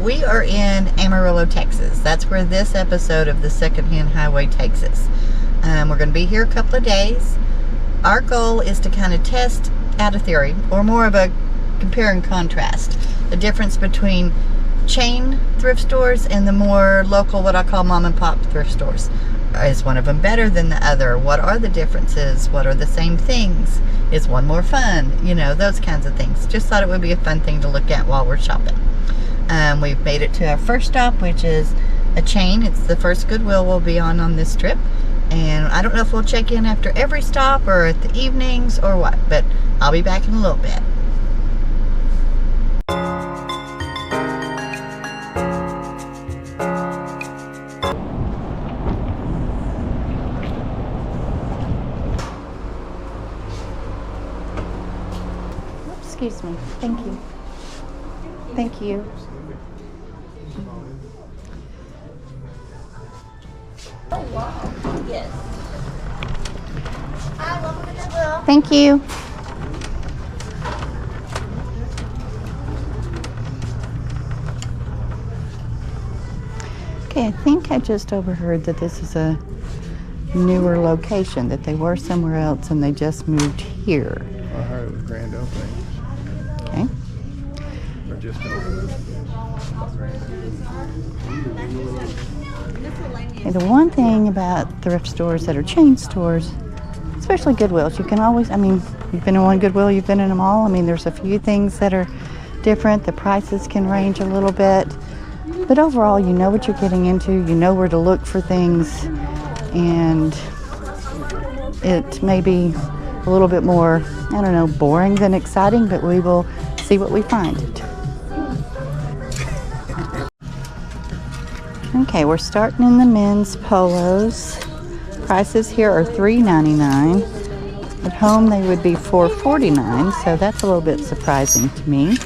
we are in Amarillo, Texas. That's where this episode of the Secondhand Highway takes us. We're going to be here a couple of days. Our goal is to kind of test out a theory, or more of a compare and contrast, the difference between chain thrift stores and the more local, what I call mom and pop thrift stores. Is one of them better than the other? What are the differences? What are the same things? Is one more fun? You know, those kinds of things. Just thought it would be a fun thing to look at while we're shopping. We've made it to our first stop, which is a chain. It's the first Goodwill we'll be on this trip. And I don't know if we'll check in after every stop or at the evenings or what, but I'll be back in a little bit. Excuse me. Thank you. Thank you. Oh, wow. Yes. Hi, welcome to Goodwill. Thank you. Okay, I think I just overheard that this is a newer location, that they were somewhere else and they just moved here. I heard it was grand opening. Okay. Or just opening. Okay, the one thing about thrift stores that are chain stores, especially Goodwills, you can always, I mean, you've been in one Goodwill, you've been in them all. I mean, there's a few things that are different. The prices can range a little bit. But overall, you know what you're getting into. You know where to look for things. And it may be a little bit more, I don't know, boring than exciting, but we will see what we find. Okay, we're starting in the men's polos. Prices here are $3.99. At home they would be $4.49, so that's a little bit surprising to me.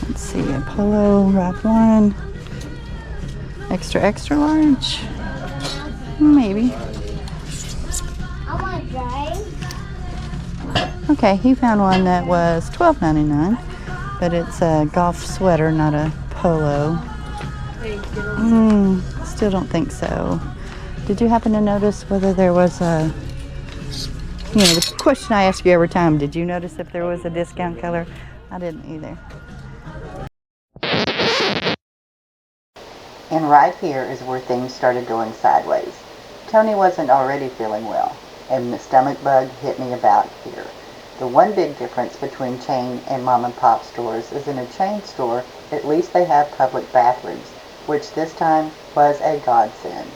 Let's see, a polo, Ralph Lauren, extra large, maybe. Okay, he found one that was $12.99, but it's a golf sweater, not a polo. Still don't think so. Did you happen to notice whether there was a, you know, the question I ask you every time, did you notice if there was a discount color? I didn't either. And right here is where things started going sideways. Tony wasn't already feeling well, and the stomach bug hit me about here. The one big difference between chain and mom and pop stores is in a chain store, at least they have public bathrooms, which this time was a godsend.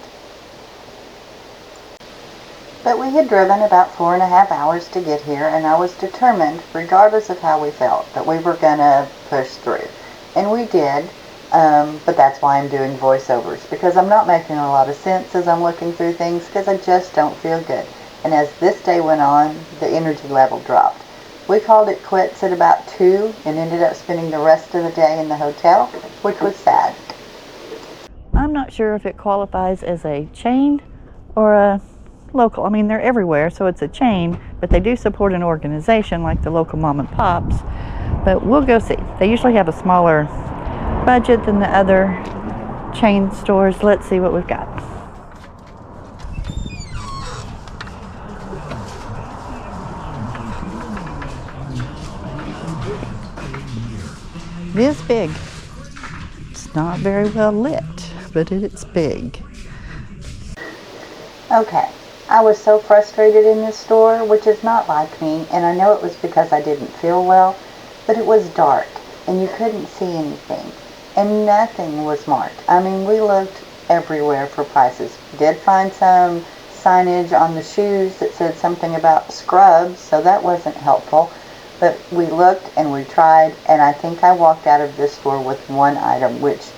But we had driven about 4.5 hours to get here, and I was determined, regardless of how we felt, that we were gonna push through. And we did, but that's why I'm doing voiceovers, because I'm not making a lot of sense as I'm looking through things, because I just don't feel good. And as this day went on, the energy level dropped. We called it quits at about 2 and ended up spending the rest of the day in the hotel, which was sad. I'm not sure if it qualifies as a chain or a local. I mean, they're everywhere, so it's a chain, but they do support an organization like the local mom and pops. But we'll go see. They usually have a smaller budget than the other chain stores. Let's see what we've got. It is big. It's not very well lit, but it's big. Okay, I was so frustrated in this store, which is not like me, and I know it was because I didn't feel well, but it was dark, and you couldn't see anything, and nothing was marked. I mean, we looked everywhere for prices. We did find some signage on the shoes that said something about scrubs, so that wasn't helpful. But we looked and we tried, and I think I walked out of this store with one item, which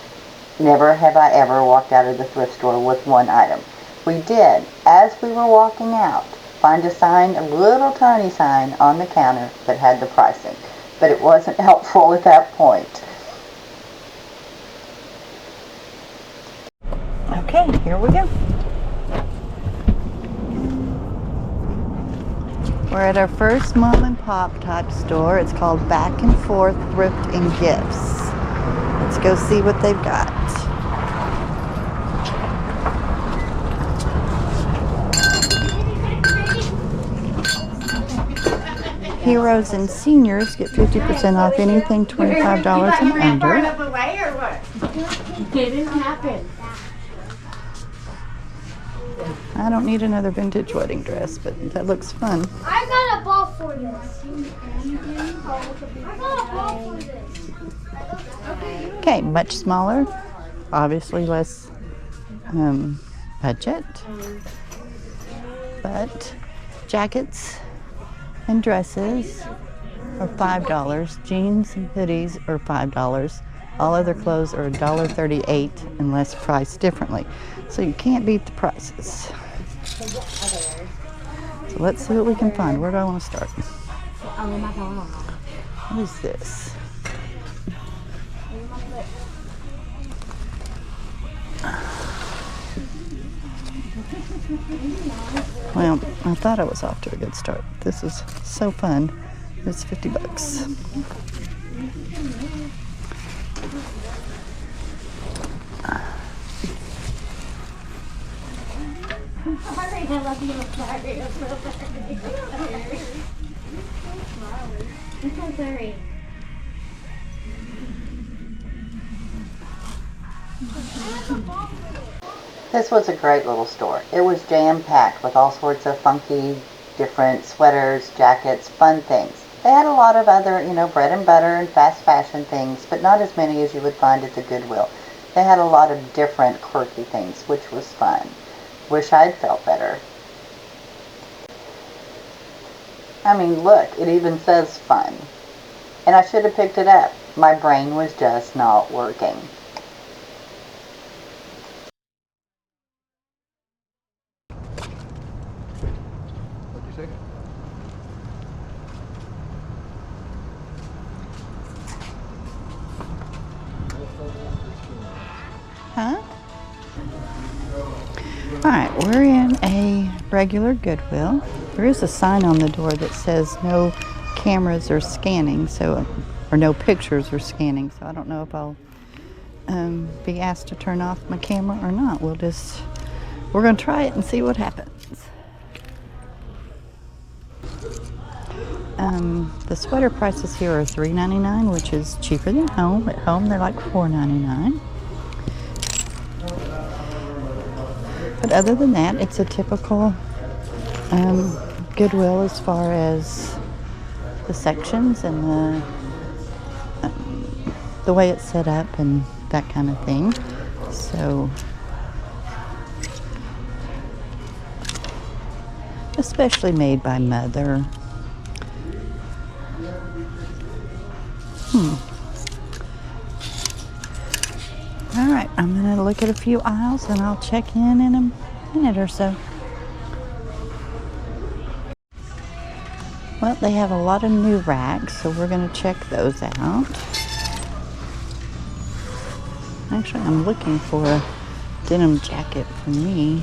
never have I ever walked out of the thrift store with one item. We did, as we were walking out, find a sign, a little tiny sign on the counter that had the pricing, but it wasn't helpful at that point. Okay, here we go. We're at our first mom and pop type store. It's called Back and Forth Thrift and Gifts. Let's go see what they've got. Heroes and seniors get 50% off anything $25 and under. It didn't happen. I don't need another vintage wedding dress, but that looks fun. I got a ball for this. I got a ball for this. Okay, much smaller, obviously less budget, but jackets and dresses are $5. Jeans and hoodies are $5. All other clothes are $1.38 unless priced differently. So you can't beat the prices. So let's see what we can find. Where do I want to start? Oh my god. What is this? Well, I thought I was off to a good start. This is so fun. It's $50. Sorry. This was a great little store. It was jam-packed with all sorts of funky, different sweaters, jackets, fun things. They had a lot of other, bread and butter and fast fashion things, but not as many as you would find at the Goodwill. They had a lot of different quirky things, which was fun. Wish I'd felt better. I mean, look, it even says fun. And I should have picked it up. My brain was just not working. What'd you say? Huh? Alright, we're in a regular Goodwill. There is a sign on the door that says no cameras or scanning, or no pictures or scanning, so I don't know if I'll be asked to turn off my camera or not. We're going to try it and see what happens. The sweater prices here are $3.99, which is cheaper than home. At home, they're like $4.99. But other than that, it's a typical Goodwill as far as the sections and the way it's set up and that kind of thing. So, especially made by Mother. All right, I'm going to look at a few aisles and I'll check in a minute or so. Well, they have a lot of new racks, so we're going to check those out. Actually, I'm looking for a denim jacket for me.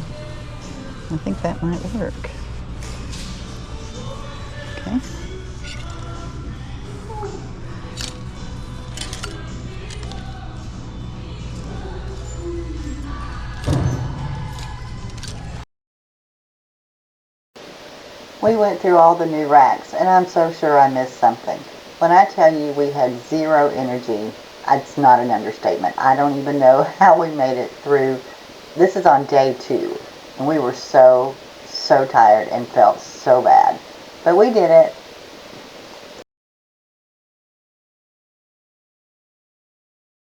I think that might work. Okay. We went through all the new racks, and I'm so sure I missed something. When I tell you we had zero energy, it's not an understatement. I don't even know how we made it through. This is on day 2, and we were so tired and felt so bad. But we did it.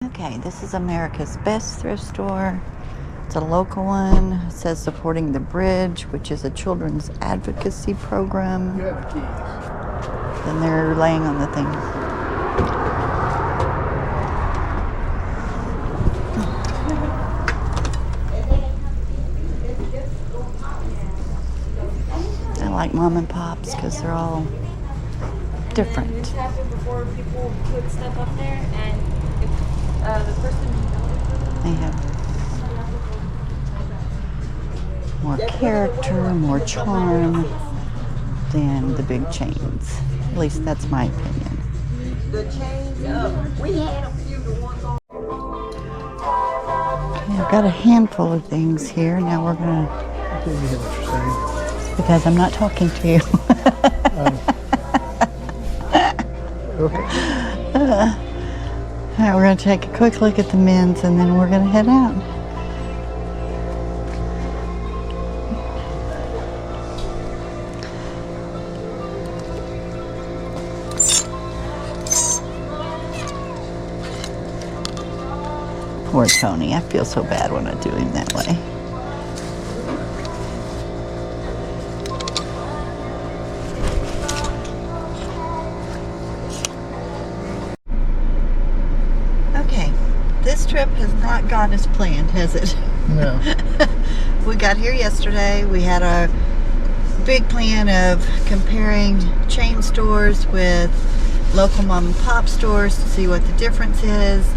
Okay, this is America's Best Thrift Store. It's a local one. It says supporting the bridge, which is a children's advocacy program. You have keys. Then they're laying on the thing. I like mom and pops because they're all different. This happened before people put stuff up there, and if the person They have more character, more charm. than the big chains. At least that's my opinion. The chains, we had a few, the ones on. Yeah, I've got a handful of things here. Now we're gonna, I think you hear what you're saying. because I'm not talking to you. Okay. All right, we're gonna take a quick look at the men's and then we're gonna head out. Poor Tony. I feel so bad when I do him that way. Okay, this trip has not gone as planned, has it? No. We got here yesterday. We had a big plan of comparing chain stores with local mom and pop stores to see what the difference is.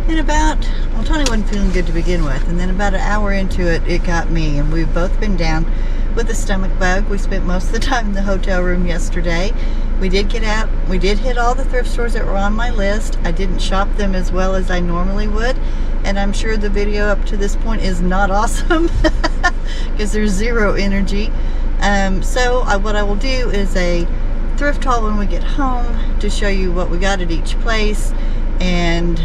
And well, Tony wasn't feeling good to begin with, and then about an hour into it, it got me, and we've both been down with a stomach bug. We spent most of the time in the hotel room yesterday. We did get out. We did hit all the thrift stores that were on my list. I didn't shop them as well as I normally would, and I'm sure the video up to this point is not awesome because there's zero energy. What I will do is a thrift haul when we get home to show you what we got at each place and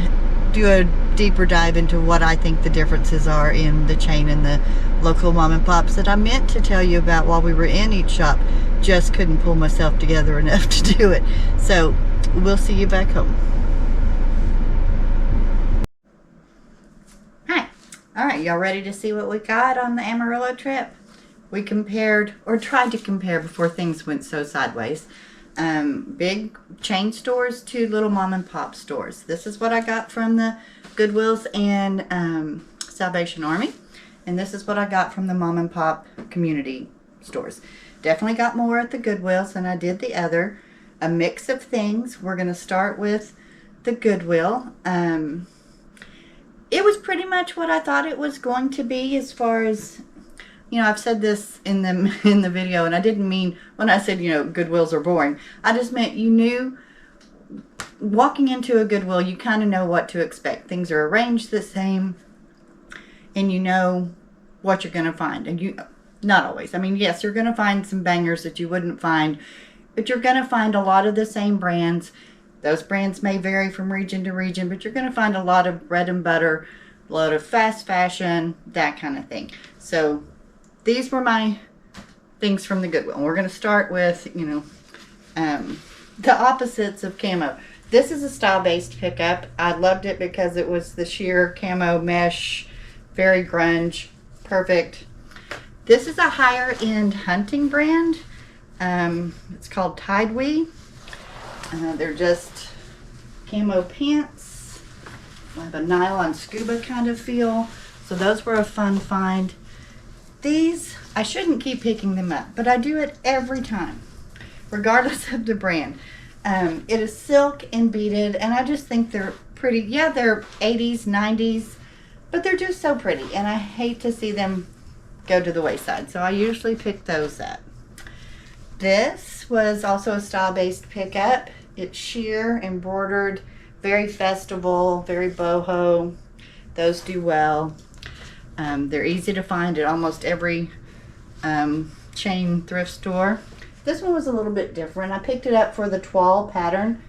do a deeper dive into what I think the differences are in the chain and the local mom and pops that I meant to tell you about while we were in each shop. Just couldn't pull myself together enough to do it. So we'll see you back home. Hi. All right, y'all ready to see what we got on the Amarillo trip? We compared, or tried to compare before things went so sideways, big chain stores to little mom and pop stores. This is what I got from the Goodwills and Salvation Army, and this is what I got from the mom and pop community stores. Definitely got more at the Goodwills than I did the other. A mix of things. We're going to start with the Goodwill. It was pretty much what I thought it was going to be as far as, you know, I've said this in the video, and I didn't mean when I said, you know, Goodwills are boring. I just meant you knew, walking into a Goodwill, you kind of know what to expect. Things are arranged the same, and you know what you're going to find. And you, not always. I mean, yes, you're going to find some bangers that you wouldn't find, but you're going to find a lot of the same brands. Those brands may vary from region to region, but you're going to find a lot of bread and butter, a lot of fast fashion, that kind of thing. So these were my things from the Goodwill. We're going to start with, you know, the opposites of camo. This is a style-based pickup. I loved it because it was the sheer camo mesh, very grunge, perfect. This is a higher-end hunting brand. It's called Tidewee. They're just camo pants. Have a nylon scuba kind of feel. So those were a fun find. These, I shouldn't keep picking them up, but I do it every time, regardless of the brand. It is silk and beaded, and I just think they're pretty. Yeah, they're 80s, 90s, but they're just so pretty, and I hate to see them go to the wayside, so I usually pick those up. This was also a style-based pickup. It's sheer, embroidered, very festival, very boho. Those do well. They're easy to find at almost every chain thrift store. This one was a little bit different. I picked it up for the toile pattern.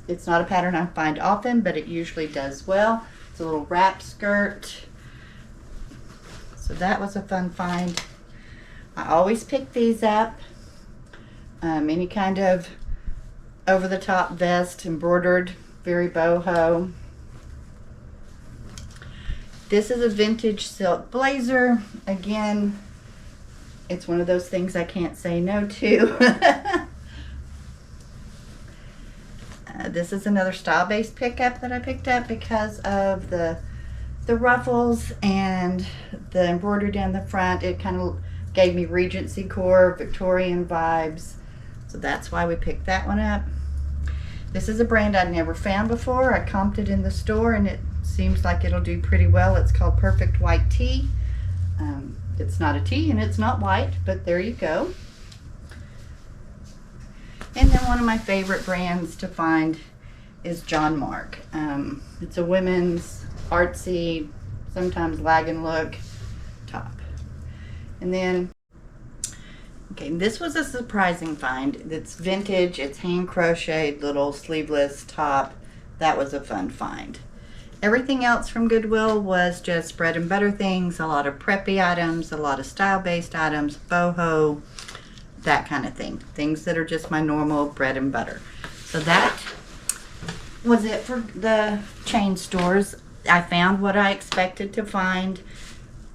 It's not a pattern I find often, but it usually does well. It's a little wrap skirt. So that was a fun find. I always pick these up. Any kind of over-the-top vest, embroidered, very boho. This is a vintage silk blazer. Again, it's one of those things I can't say no to. This is another style-based pickup that I picked up because of the ruffles and the embroidery down the front. It kind of gave me Regency core, Victorian vibes. So that's why we picked that one up. This is a brand I'd never found before. I comped it in the store and it seems like it'll do pretty well. It's called Perfect White Tea. It's not a tea and it's not white, but there you go. one of my favorite brands to find is John Mark. It's a women's artsy, sometimes lag and look top. And then, okay, this was a surprising find. It's vintage, it's hand crocheted, little sleeveless top. That was a fun find. Everything else from Goodwill was just bread and butter things, a lot of preppy items, a lot of style-based items, boho, that kind of thing. Things that are just my normal bread and butter. So that was it for the chain stores. I found what I expected to find.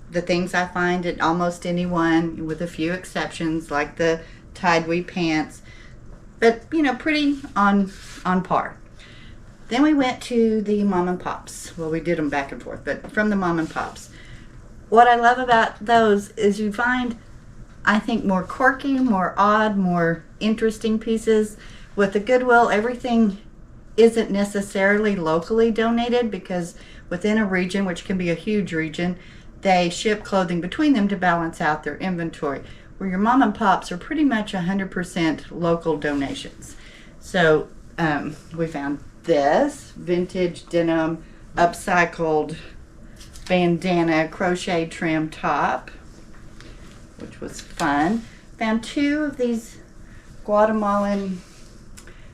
The things I find at almost anyone, with a few exceptions, like the tied weave pants. But, you know, pretty on par. Then we went to the mom and pops. Well, we did them back and forth, but from the mom and pops. What I love about those is you find, I think, more quirky, more odd, more interesting pieces. With the Goodwill, everything isn't necessarily locally donated, because within a region, which can be a huge region, they ship clothing between them to balance out their inventory. Where your mom and pops are pretty much 100% local donations. So we found this vintage denim upcycled bandana crochet trim top, which was fun. Found 2 of these Guatemalan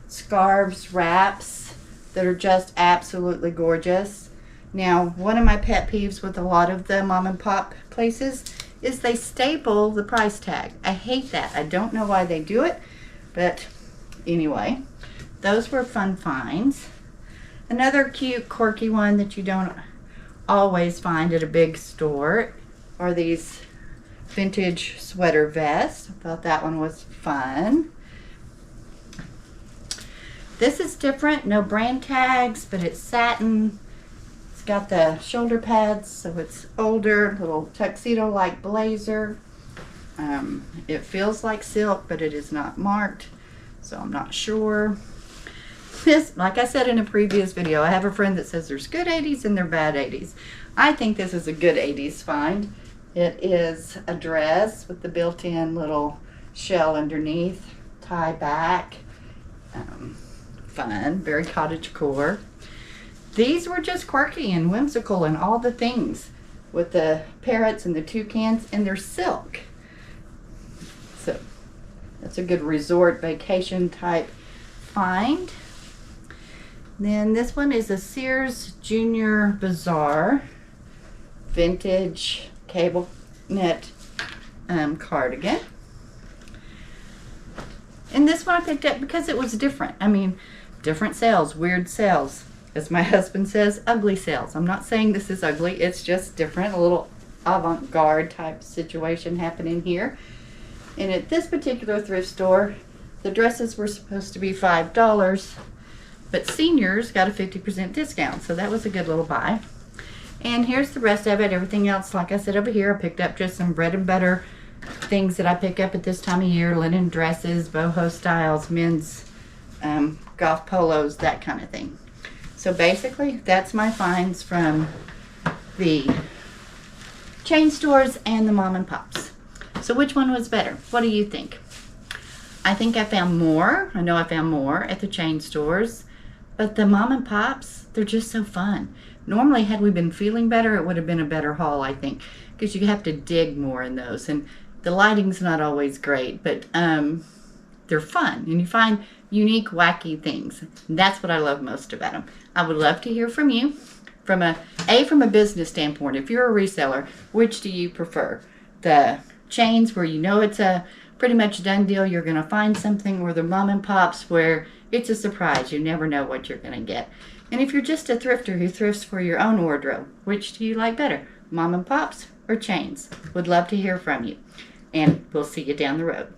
scarves wraps that are just absolutely gorgeous. Now, one of my pet peeves with a lot of the mom and pop places is they staple the price tag. I hate that. I don't know why they do it, but anyway, those were fun finds. Another cute, quirky one that you don't always find at a big store are these vintage sweater vests. I thought that one was fun. This is different, no brand tags, but it's satin. It's got the shoulder pads, so it's older, little tuxedo-like blazer. It feels like silk, but it is not marked, so I'm not sure. This, like I said in a previous video, I have a friend that says there's good 80s and they're bad 80s. I think this is a good 80s find. It is a dress with the built-in little shell underneath, tie back. Fun, very cottagecore. These were just quirky and whimsical and all the things, with the parrots and the toucans, and they're silk. So that's a good resort vacation type find. Then this one is a Sears Junior Bazaar vintage cable knit cardigan. And this one I picked up because it was different. I mean, different sales, weird sales. As my husband says, ugly sales. I'm not saying this is ugly, it's just different, a little avant-garde type situation happening here. And at this particular thrift store, the dresses were supposed to be $5, but seniors got a 50% discount, so that was a good little buy. And here's the rest of it. Everything else, like I said over here, I picked up just some bread and butter things that I pick up at this time of year, linen dresses, boho styles, men's golf polos, that kind of thing. So basically, that's my finds from the chain stores and the mom and pops. So which one was better? What do you think? I think I found more. I know I found more at the chain stores, but the mom and pops, they're just so fun. Normally, had we been feeling better, it would have been a better haul, I think, because you have to dig more in those. And the lighting's not always great, but they're fun. And you find unique, wacky things. And that's what I love most about them. I would love to hear from you. From a business standpoint, if you're a reseller, which do you prefer? The chains where you know it's a pretty much done deal, you're going to find something, or the mom and pops where it's a surprise, you never know what you're going to get. And if you're just a thrifter who thrifts for your own wardrobe, which do you like better, mom and pops or chains? Would love to hear from you. And we'll see you down the road.